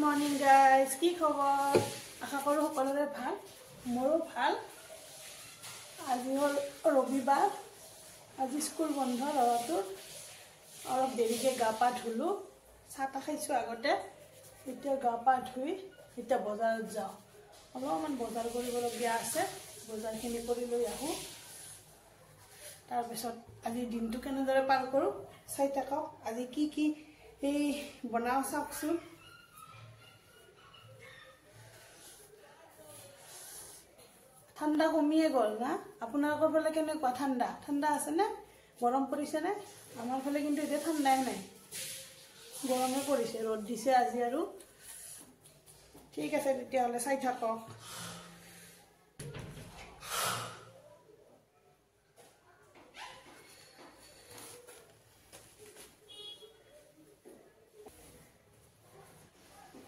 morning guys, কি খবৰ? আশা কৰো সকলোৰে ভাল। মোৰো ভাল। আজি হল ৰবিবাৰ। আজি স্কুল বন্ধ ল'ৰাটোৰ। অলপ দেৰিকে গা পা ধুলো। চাহ খাইছো আগতে। এতিয়া গা পা ধুই এতিয়া বজাৰত যাওঁ। অলপমান বজাৰ কৰিবলগীয়া আছে। বজাৰখিনি কৰি লৈ আহো। তাৰপিছত আজি দিনটো কেনেদৰে পাৰ কৰো চাই থাকক। আজি কি এই বনাও চাওকচোন। ঠাণ্ডা কমিয়ে গ'ল না? আপোনালোকৰ ফালে কেনেকুৱা ঠাণ্ডা? ঠাণ্ডা আছে নে? গৰম পৰিছে নে? আমাৰ ফালে কিন্তু এতিয়া ঠাণ্ডাই নাই। গৰমে পৰিছে, ৰ'দ দিছে আজি আৰু। ঠিক আছে তেতিয়াহ'লে চাই থাকক।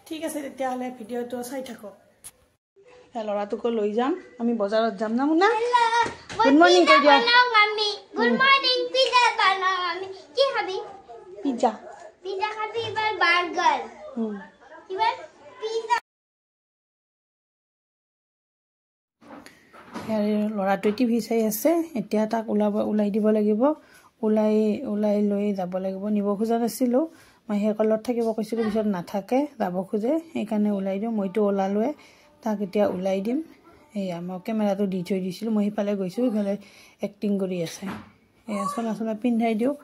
ঠিক আছে তেতিয়াহ'লে ভিডিঅ'টো চাই থাকক। ল'ৰাটোকো লৈ যাম। আমি বজাৰত যাম না মুনা? গুড মৰ্নিং কৈ দিয়া। গুড মর্নিং পিজা বানাও আমি কি খাবি পিজা খাবি এবার বার্গার এবার পিজা ল'ৰাটো টিভি চাই আছে। এতিয়া তাক ওলাই দিব লাগিব। ওলাই লৈ যাব লাগিব। নিব খোজা নাছিলোঁ। মই সেই কলত থাকিব কৈছিলোঁ, পিছত নাথাকে, যাব খোজে, সেইকাৰণে ওলাই দিওঁ। মইতো ওলালোৱে, তাক এতিয়া ওলাই দিম। এয়া মই কেমেৰাটো দি থৈ দিছিলোঁ। মই সিফালে গৈছোঁ, সিফালে এক্টিং কৰি আছে। এয়া চলা পিন্ধাই দিওঁ।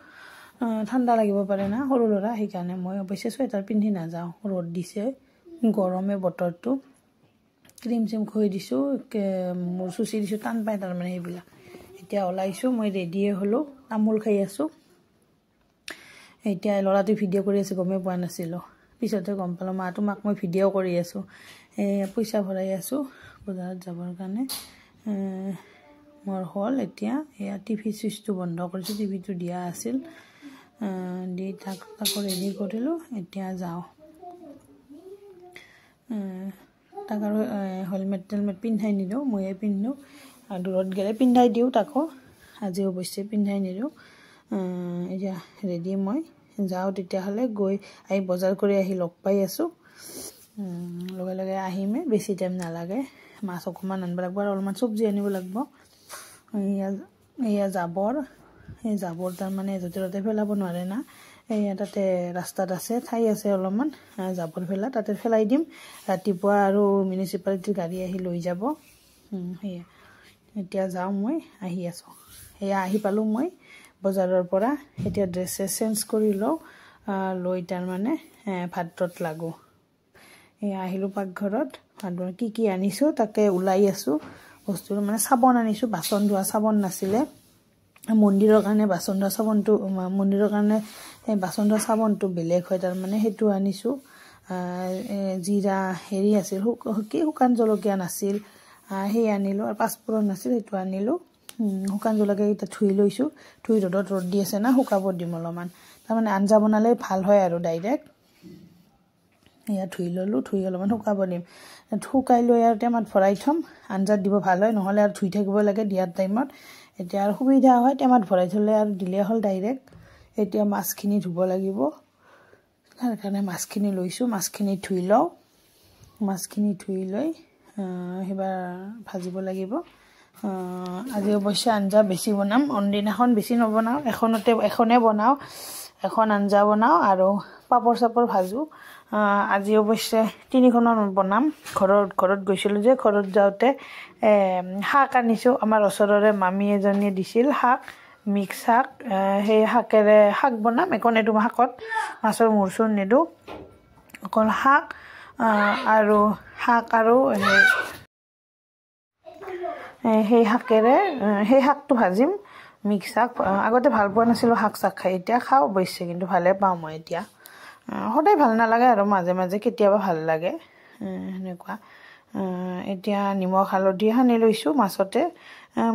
ঠাণ্ডা লাগিব পাৰে না সৰু ল'ৰা, সেইকাৰণে মই অৱশ্যে চুৱেটাৰ পিন্ধি নাযাওঁ। ৰ'দ দিছে, গৰমে বতৰটো। ক্ৰীম চিম খুৱাই দিছোঁ, মোৰ চুচি দিছোঁ, টান পায় তাৰমানে সেইবিলাক। এতিয়া ওলাইছোঁ, মই ৰেডিয়ে হ'লোঁ, তামোল খাই আছোঁ। এতিয়া ল'ৰাটো ভিডিঅ' কৰি আছে, গমেই পোৱা নাছিলোঁ। পিছতে গম পালোঁ, মাক মই ভিডিঅ' কৰি আছোঁ। পইচা ভৰাই আছোঁ বজাৰত যাবৰ কাৰণে। মোৰ হ'ল এতিয়া এয়া টিভি চুইচটো বন্ধ কৰিছোঁ। টিভিটো দিয়া আছিল, দি তাকো ৰেডি কৰিলোঁ। এতিয়া যাওঁ। তাক আৰু হেলমেট পিন্ধাই নিদিওঁ, ময়ে পিন্ধো। দূৰত গ'লে পিন্ধাই দিওঁ তাকো। আজি অৱশ্যে পিন্ধাই নিদিওঁ। এতিয়া ৰেডি মই যাওঁ তেতিয়াহ'লে। গৈ আহি বজাৰ কৰি আহি লগ পাই আছোঁ। লগে আহিমে, বেছি টাইম নালাগে। মাছ অকণমান আনিব লাগিব আৰু অলপমান চব্জি আনিব লাগিব। এয়া জাবৰ, এই জাবৰ তাৰমানে য'তে ত'তে পেলাব নোৱাৰে না। এয়া তাতে ৰাস্তাত আছে, ঠাই আছে অলপমান জাবৰ পেলা, তাতে পেলাই দিম। ৰাতিপুৱা আৰু মিউনিচিপালিটিৰ গাড়ী আহি লৈ যাব। সেয়া এতিয়া যাওঁ, মই আহি আছোঁ। সেয়া আহি পালোঁ মই বজাৰৰ পৰা। এতিয়া ড্ৰেছ চেঞ্জ কৰি লওঁ, লৈ তাৰমানে ভাতত লাগোঁ। এয়া আহিলোঁ পাকঘৰত। ভাত কি আনিছোঁ তাকে ওলাই আছোঁ। বস্তুটো মানে চাবোন আনিছোঁ, বাচন ধোৱা চাবোন নাছিলে। মন্দিৰৰ কাৰণে বাচন ধোৱা চাবোনটো, মন্দিৰৰ কাৰণে বাচন ধোৱা চাবোনটো বেলেগ হয় তাৰমানে, সেইটো আনিছোঁ। জিৰা হেৰি আছিল, শুকান জলকীয়া নাছিল, সেই আনিলোঁ। আৰু পাঁচফোৰণ নাছিল, সেইটো আনিলোঁ। শুকান জলকীয়াকেইটা ধুই লৈছোঁ। ধুই ৰ'দত দি আছে না, শুকাব দিম অলপমান। তাৰমানে আঞ্জা বনালে ভাল হয় আৰু ডাইৰেক্ট। এয়া ধুই ল'লোঁ, ধুই অলপমান শুকাব দিম। শুকাই লৈ আৰু টেমাত ভৰাই থ'ম। আঞ্জাত দিব ভাল হয়, নহ'লে আৰু ধুই থাকিব লাগে দিয়াৰ টাইমত। এতিয়া আৰু সুবিধা হয়, টেমাত ভৰাই থ'লে আৰু দিলে হ'ল ডাইৰেক্ট। এতিয়া মাছখিনি ধুব লাগিব, তাৰ কাৰণে মাছখিনি লৈছোঁ। মাছখিনি ধুই লওঁ। মাছখিনি ধুই লৈ সেইবাৰ ভাজিব লাগিব। আজি অৱশ্যে আঞ্জা বেছি বনাম। অন্যদিনাখন বেছি নবনাওঁ, এখনে বনাওঁ। এখন আঞ্জা বনাওঁ আৰু পাপৰ চাপৰ ভাজোঁ। আজি অৱশ্যে 3খনত বনাম। ঘৰত গৈছিলোঁ যে, ঘৰত যাওঁতে শাক আনিছোঁ। আমাৰ ওচৰৰে মামী এজনীয়ে দিছিল শাক, মিক্স শাক। সেই শাকেৰে শাক বনাম। একো নিদিওঁ শাকত, মাছৰ মূৰ চূৰ নিদিওঁ, অকল শাক আৰু সেই শাকেৰে সেই শাকটো ভাজিম, মিক্স শাক। আগতে ভাল পোৱা নাছিলোঁ শাক চাক খাই, এতিয়া খাওঁ অৱশ্যে, কিন্তু ভালে পাওঁ মই এতিয়া। সদায় ভাল নালাগে আৰু মাজে মাজে কেতিয়াবা ভাল লাগে, সেনেকুৱা। এতিয়া নিমখ হালধি সানি লৈছোঁ মাছতে।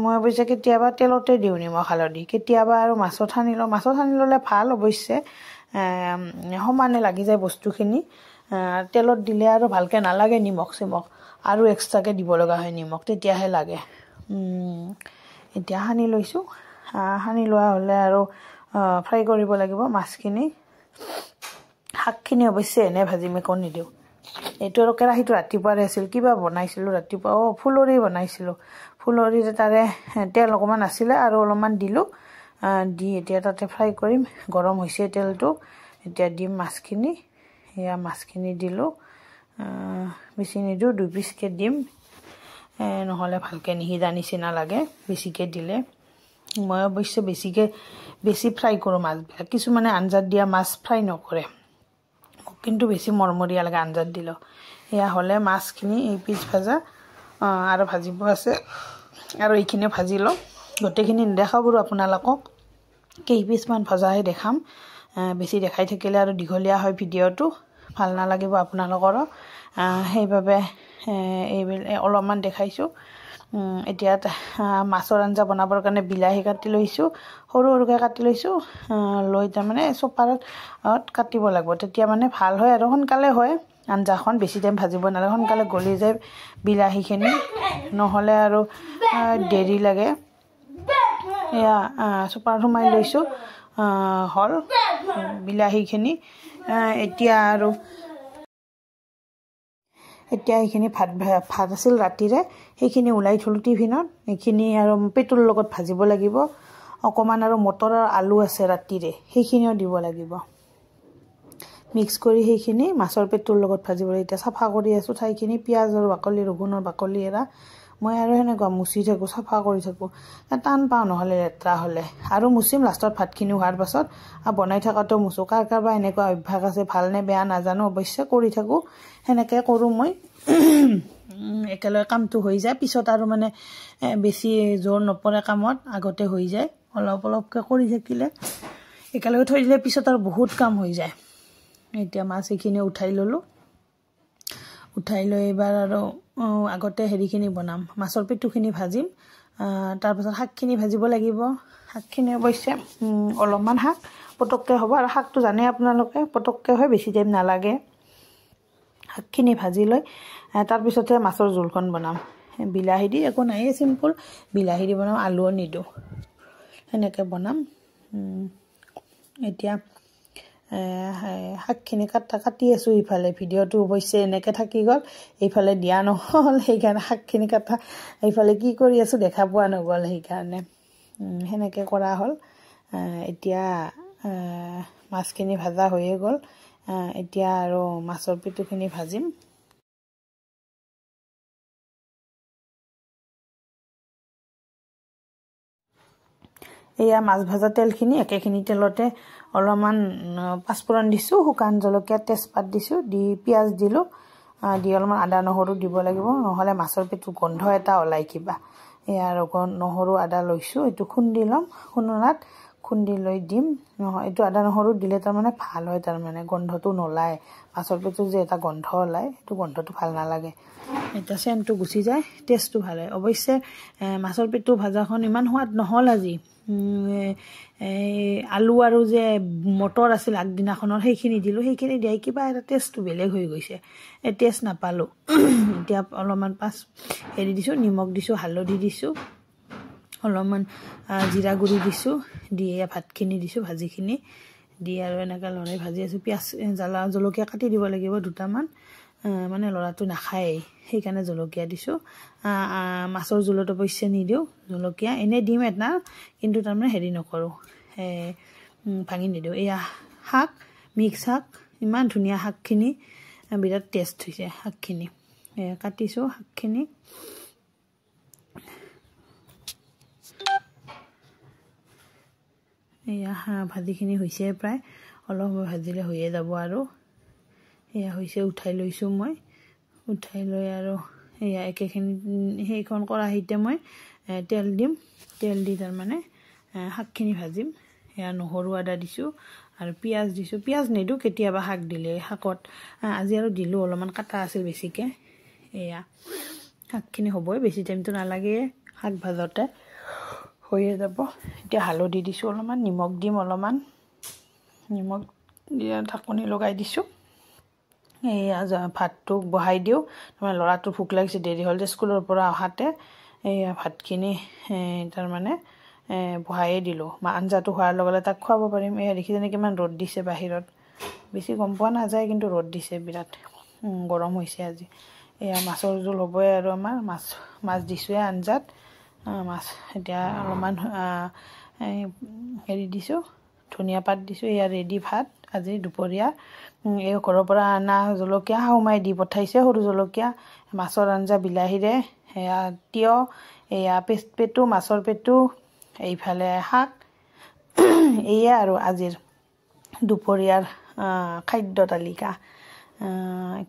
মই অৱশ্যে কেতিয়াবা তেলতে দিওঁ নিমখ হালধি, কেতিয়াবা আৰু মাছত সানি লওঁ। মাছত সানি ল'লে ভাল অৱশ্যে, সমানে লাগি যায় বস্তুখিনি। তেলত দিলে আৰু ভালকৈ নালাগে নিমখ চিমখ, আৰু এক্সট্ৰাকৈ দিব লগা হয় নিমখ, তেতিয়াহে লাগে। এতিয়া সানি লৈছোঁ। সানি লোৱা হ'লে আৰু ফ্ৰাই কৰিব লাগিব মাছখিনি। শাকখিনি অৱশ্যে এনে ভাজিম, একো নিদিওঁ। এইটো আৰু কেৰাহীটো ৰাতিপুৱাৰে আছিল কিবা বনাইছিলোঁ ৰাতিপুৱা ফুলৰি বনাইছিলোঁ ফুলৰিতে তাৰে তেল অকণমান আছিলে আৰু অলপমান দিলোঁ দি এতিয়া তাতে ফ্ৰাই কৰিম গৰম হৈছে তেলটো এতিয়া দিম মাছখিনি এয়া মাছখিনি দিলোঁ বেছি নিদিওঁ 2 পিচকৈ দিম নহ'লে ভালকৈ নিসিজা নিচিনা লাগে বেছিকৈ দিলে মই অৱশ্যে বেছি ফ্ৰাই কৰোঁ মাছবিলাক কিছুমানে আঞ্জাত দিয়া মাছ ফ্ৰাই নকৰে কিন্তু বেছি মৰমৰীয়া লাগে আঞ্জাত দিলেও এয়া হ'লে মাছখিনি এই পিচ ভাজা আৰু ভাজিব আছে আৰু এইখিনিও ভাজি লওঁ গোটেইখিনি নেদেখাওঁ বাৰু আপোনালোকক কেইপিচমান ভজাহে দেখাম বেছি দেখাই থাকিলে আৰু দীঘলীয়া হয় ভিডিঅ'টো ভাল নালাগিব আপোনালোকৰো সেইবাবে এইবিলাক অলপমান দেখাইছোঁ এতিয়া মাছৰ আঞ্জা বনাবৰ কাৰণে বিলাহী কাটি লৈছোঁ সৰু সৰুকৈ কাটি লৈছোঁ লৈ তাৰমানে চপাৰত কাটিব লাগিব তেতিয়া মানে ভাল হয় আৰু সোনকালে হয় আঞ্জাখন বেছি টাইম ভাজিব নালাগে সোনকালে গলি যায় বিলাহীখিনি নহ'লে আৰু দেৰি লাগে এয়া চপাৰত সোমাই লৈছোঁ হ'ল বিলাহীখিনি এতিয়া এইখিনি ভাত আছিল ৰাতিৰে সেইখিনি ওলাই থলোঁ টিফিনত এইখিনি আৰু পেটুৰ লগত ভাজিব লাগিব অকণমান আৰু মটৰ আৰু আলু আছে ৰাতিৰে সেইখিনিও দিব লাগিব মিক্স কৰি সেইখিনি মাছৰ পেটুৰ লগত ভাজিব লাগিব এতিয়া চাফা কৰি আছোঁ ঠাইখিনি পিঁয়াজৰ বাকলি ৰগুনৰ বাকলি এৰা মই আৰু সেনেকুৱা মুচি থাকোঁ চাফা কৰি থাকোঁ টান পাওঁ নহ'লে লেতেৰা হ'লে আৰু মুচিম লাষ্টত ভাতখিনি হোৱাৰ পাছত আৰু বনাই থকাটো মুচোঁ কাৰোবাৰ এনেকুৱা অভ্যাস আছে ভালনে বেয়া নাজানো অৱশ্যে কৰি থাকোঁ সেনেকৈ কৰোঁ মই একেলগে কামটো হৈ যায় পিছত আৰু মানে বেছি জোৰ নপৰে কামত আগতে হৈ যায় অলপ অলপকৈ কৰি থাকিলে একেলগে থৈ দিলে পিছত আৰু বহুত কাম হৈ যায় এতিয়া মাছ এইখিনি উঠাই ল'লোঁ উঠাই লৈ এইবাৰ আৰু আগতে হেৰিখিনি বনাম মাছৰ পেটুখিনি ভাজিম তাৰপাছত শাকখিনি ভাজিব লাগিব শাকখিনি অৱশ্যে অলপমান শাক পটককৈ হ'ব আৰু শাকটো জানে আপোনালোকে পটককৈ হয় বেছি টাইম নালাগে শাকখিনি ভাজি লৈ তাৰপিছতে মাছৰ জোলখন বনাম বিলাহী দি একো নায়েই চিম্পুল বিলাহী দি বনাম আলুও নিদিওঁ সেনেকৈ বনাম এতিয়া শাকখিনি কাটি আছোঁ ইফালে ভিডিঅ'টো অৱশ্যে এনেকৈ থাকি গ'ল এইফালে দিয়া নহ'ল সেইকাৰণে শাকখিনি কাটা এইফালে কি কৰি আছোঁ দেখা পোৱা নগ'ল সেইকাৰণে সেনেকৈ কৰা হ'ল এতিয়া মাছখিনি ভাজা হৈয়ে গ'ল এতিয়া আৰু মাছৰ পেটুখিনি ভাজিম এয়া মাছ ভাজা তেলখিনি একেখিনি তেলতে অলপমান পাঁচফোৰণ দিছোঁ শুকান জলকীয়া তেজপাত দিছোঁ দি পিঁয়াজ দিলোঁ দি অলপমান আদা নহৰু দিব লাগিব নহ'লে মাছৰ পেটু গোন্ধ এটা ওলাই কিবা এয়া আৰু নহৰু আদা লৈছোঁ এইটো খুন্দি ল'ম খুন্দনাত খুন্দি লৈ দিম নহয় এইটো আদা নহৰু দিলে তাৰমানে ভাল হয় তাৰমানে গোন্ধটো নোলায় মাছৰ পেটু যে এটা গোন্ধ ওলায় সেইটো গোন্ধটো ভাল নালাগে এতিয়া চেণ্টটো গুচি যায় টেষ্টটো ভাল হয় অৱশ্যে মাছৰ পেটু ভাজাখন ইমান সোৱাদ নহ'ল আজি আলু আৰু যে মটৰ আছিল আগদিনাখনৰ সেইখিনি দিলোঁ সেইখিনি দিয়াই কিবা এটা টেষ্টটো বেলেগ হৈ গৈছে টেষ্ট নাপালোঁ এতিয়া অলপমান হেৰি দিছোঁ নিমখ দিছোঁ হালধি দিছোঁ অলপমান জিৰা গুড়ি দিছোঁ দি ভাতখিনি দিছোঁ ভাজিখিনি দি আৰু এনেকৈ লৰাই ভাজি আছোঁ পিঁয়াজ জলকীয়া কাটি দিব লাগিব দুটামান মানে ল'ৰাটো নাখায়েই সেইকাৰণে জলকীয়া দিছোঁ মাছৰ জোলত অৱশ্যে নিদিওঁ জলকীয়া এনেই দিম এটা কিন্তু তাৰমানে হেৰি নকৰোঁ ভাঙি নিদিওঁ এয়া শাক মিক্স শাক ইমান ধুনীয়া শাকখিনি বিৰাট টেষ্ট হৈছে শাকখিনি কাটিছোঁ শাকখিনি এয়া ভাজিখিনি হৈছে প্ৰায় অলপ সময় ভাজিলে হৈয়ে যাব আৰু এয়া হৈছে উঠাই লৈছোঁ মই উঠাই লৈ আৰু এয়া একেখিনি সেইখন কেৰাহীতে মই তেল দিম তেল দি তাৰমানে শাকখিনি ভাজিম এয়া নহৰু আদা দিছোঁ আৰু পিঁয়াজ দিছোঁ পিঁয়াজ নিদিওঁ কেতিয়াবা শাক দিলে শাকত আজি আৰু দিলোঁ অলপমান কাটা আছিল বেছিকৈ এয়া শাকখিনি হ'বই বেছি টাইমটো নালাগে শাক ভাজতে হৈয়ে যাব এতিয়া হালধি দিছোঁ অলপমান নিমখ দিম অলপমান নিমখ দিয়া ঢাকনি লগাই দিছোঁ এয়া ভাতটো বহাই দিওঁ তাৰমানে ল'ৰাটো ভোক লাগিছে দেৰি হ'ল যে স্কুলৰ পৰা অহাতে এয়া ভাতখিনি তাৰমানে বহায়ে দিলোঁ আঞ্জাটো হোৱাৰ লগে লগে তাক খুৱাব পাৰিম এয়া দেখিছেনে কিমান ৰ'দ দিছে বাহিৰত বেছি গম পোৱা নাযায় কিন্তু ৰ'দ দিছে বিৰাট গৰম হৈছে আজি এয়া মাছৰ জোল হ'বই আৰু আমাৰ মাছ দিছোঁৱে আঞ্জাত মাছ এতিয়া অলপমান হেৰি দিছোঁ ধনিয়া পাত দিছোঁ এয়া ৰেডি ভাত আজি দুপৰীয়া এই ঘৰৰ পৰা অনা জলকীয়া সোমাই দি পঠাইছে সৰু জলকীয়া মাছৰ আঞ্জা বিলাহীৰে এয়া তিয়হ এয়া পেটু মাছৰ পেটু এইফালে শাক এয়া আৰু আজিৰ দুপৰীয়াৰ খাদ্য তালিকা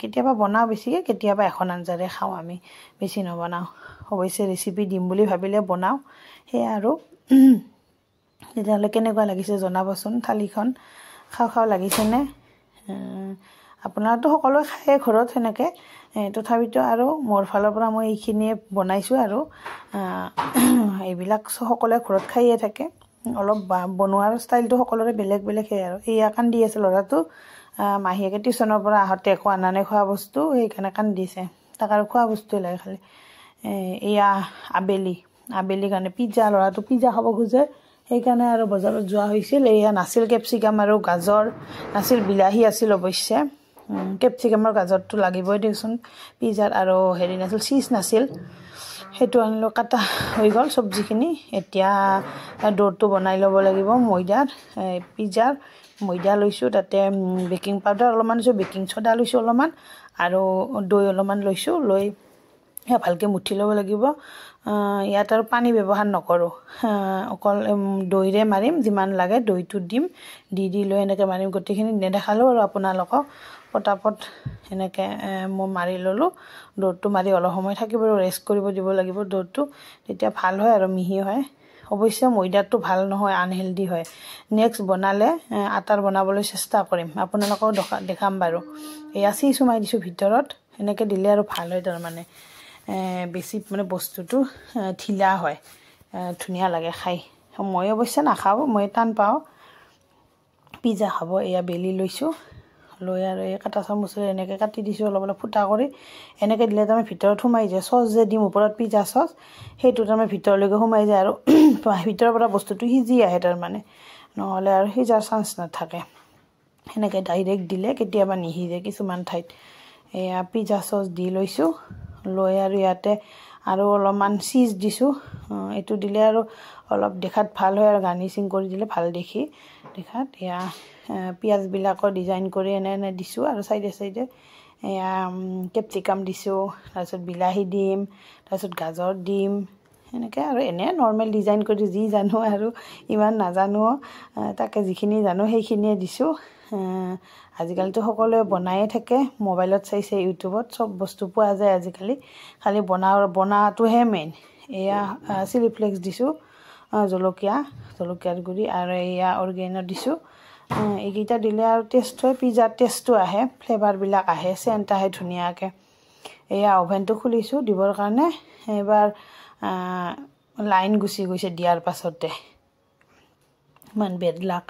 কেতিয়াবা বনাওঁ বেছিকৈ কেতিয়াবা এখন আঞ্জাৰে খাওঁ আমি বেছি নবনাওঁ অৱশ্যে ৰেচিপি দিম বুলি ভাবিলে বনাওঁ সেয়া আৰু তেতিয়াহ'লে কেনেকুৱা লাগিছে জনাবচোন থালিখন খাওঁ লাগিছেনে আপোনাৰতো সকলোৱে খায়ে ঘৰত সেনেকৈ তথাপিতো আৰু মোৰ ফালৰ পৰা মই এইখিনিয়ে বনাইছোঁ আৰু এইবিলাক সকলোৱে ঘৰত খায়ে থাকে অলপ বনোৱাৰ ষ্টাইলটো সকলোৰে বেলেগ সেয়াই আৰু এয়া কান্দি আছে ল'ৰাটো মাহীয়েকে টিউশ্যনৰ পৰা আহোঁতে একো আনা নাই খোৱা বস্তু সেইকাৰণে কান্দিছে তাক আৰু খোৱা বস্তুৱে লাগে খালি এয়া আবেলি কাৰণে পিজ্জা ল'ৰাটো পিজ্জা খাব খোজে সেইকাৰণে আৰু বজাৰত যোৱা হৈছিল এয়া নাছিল কেপচিকাম আৰু গাজৰ নাছিল বিলাহী আছিল অৱশ্যে কেপচিকামৰ গাজৰটো লাগিবই দিয়কচোন পিজ্জাত আৰু হেৰি নাছিল চীজ নাছিল সেইটো আনিলোঁ কাটা হৈ গ'ল চব্জিখিনি এতিয়া ড'টো বনাই ল'ব লাগিব ময়দাৰ পিজ্জাৰ ময়দা লৈছোঁ তাতে বেকিং পাউডাৰ অলপমান লৈছোঁ বেকিং চ'ডা লৈছোঁ অলপমান আৰু দৈ অলপমান লৈছোঁ লৈ ভালকৈ মুঠি ল'ব লাগিব ইয়াত আৰু পানী ব্যৱহাৰ নকৰোঁ অকল দৈৰে মাৰিম যিমান লাগে দৈটো দিম দি লৈ এনেকৈ মাৰিম গোটেইখিনি নেদেখালোঁ আৰু আপোনালোকক পটাপট এনেকৈ মই মাৰি ল'লোঁ দৌৰটো মাৰি অলপ সময় থাকিব ৰেষ্ট কৰিব দিব লাগিব দৌৰটো তেতিয়া ভাল হয় আৰু মিহি হয় অৱশ্যে ময়দাটো ভাল নহয় আনহেল্ডি হয় নেক্সট বনালে আটাৰ বনাবলৈ চেষ্টা কৰিম আপোনালোকক দেখাম বাৰু এয়া চীজ সোমাই দিছোঁ ভিতৰত এনেকৈ দিলে আৰু ভাল হয় তাৰমানে বেছি মানে বস্তুটো ঢিলা হয় ধুনীয়া লাগে খাই মই অৱশ্যে নাখাওঁ মই টান পাওঁ পিজ্জা খাব এয়া বেলি লৈছোঁ লৈ আৰু এই কাটা চামুচেৰে এনেকৈ কাটি দিছোঁ অলপ ফুটা কৰি এনেকৈ দিলে তাৰমানে ভিতৰত সোমাই যায় চচ যে দিম ওপৰত পিজ্জা চচ সেইটো তাৰমানে ভিতৰলৈকে সোমাই যায় আৰু ভিতৰৰ পৰা বস্তুটো সিজি আহে তাৰমানে নহ'লে আৰু সিজাৰ চান্স নাথাকে সেনেকৈ ডাইৰেক্ট দিলে কেতিয়াবা নিসিজে কিছুমান ঠাইত এয়া পিজ্জা চচ দি লৈছোঁ লৈ আৰু ইয়াতে আৰু অলপমান চীজ দিছোঁ এইটো দিলে আৰু অলপ দেখাত ভাল হয় আৰু গাৰ্নিচিং কৰি দিলে ভাল দেখি দেখাত এয়া পিঁয়াজবিলাকৰ ডিজাইন কৰি এনে দিছোঁ আৰু চাইডে এয়া কেপচিকাম দিছোঁ তাৰপিছত বিলাহী দিম তাৰপিছত গাজৰ দিম এনেকৈ আৰু এনে নৰ্মেল ডিজাইন কৰি যি জানো আৰু ইমান নাজানো তাকে যিখিনি জানো সেইখিনিয়ে দিছোঁ আজিকালিতো সকলোৱে বনায়ে থাকে মোবাইলত চাইছে ইউটিউবত চব বস্তু পোৱা যায় আজিকালি খালি বনাটোহে মেইন এয়া চিলি ফ্লেক্স দিছোঁ জলকীয়াৰ গুড়ি আৰু এয়া অৰ্গেনো দিছোঁ এইকেইটা দিলে আৰু টেষ্ট হয় পিজ্জাৰ টেষ্টটো আহে ফ্লেভাৰবিলাক আহে চেণ্ট আহে ধুনীয়াকৈ এয়া অভেনটো খুলিছোঁ দিবৰ কাৰণে এইবাৰ লাইন গুচি গৈছে দিয়াৰ পাছতে ইমান বেড লাক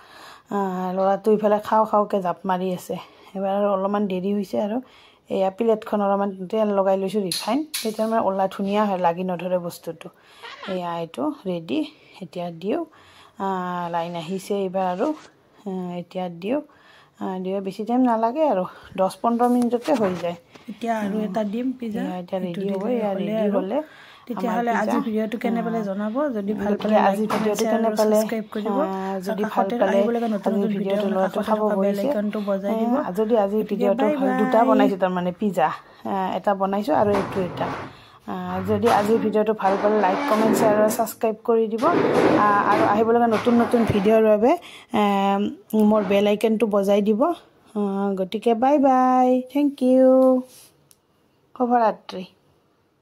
ল'ৰাটো ইফালে খাওঁকৈ জাপ মাৰি আছে এবাৰ আৰু অলপমান দেৰি হৈছে আৰু এয়া প্লেটখন অলপমান তেল লগাই লৈছোঁ ৰিফাইন তেতিয়া মানে ধুনীয়া হয় লাগি নধৰে বস্তুটো এয়া এইটো ৰেডি এতিয়া দিওঁ লাইন আহিছে এইবাৰ আৰু এতিয়া দিওঁ বেছি টাইম নালাগে আৰু 10-15 মিনিটতে হৈ যায় এতিয়া আৰু এটা দিম পিজ্জা এতিয়া ৰেডি হ'ব এয়া ৰেডি হ'লে তেতিয়াহ'লে আজি ভিডিঅ'টো কেনে পালে জনাব যদি ভাল পালে আজি ভিডিঅ'টো কেনে পালে সাবস্ক্ৰাইব কৰিব যদি ভাল পালে নতুন ভিডিঅ'টো ল'ৰাটো খাব বহিছে বজাই দিব যদি আজি ভিডিঅ'টো দুটা বনাইছোঁ তাৰমানে পিজ্জা এটা বনাইছোঁ আৰু এইটো এটা যদি আজি ভিডিঅ'টো ভাল পালে লাইক কমেণ্ট শ্বেয়াৰ আৰু ছাবস্ক্ৰাইব কৰি দিব আৰু আহিব লগা নতুন ভিডিঅ'ৰ বাবে মোৰ বেল আইকনটো বজাই দিব গতিকে বাই বাই থেংক ইউ শুভৰাত্ৰি।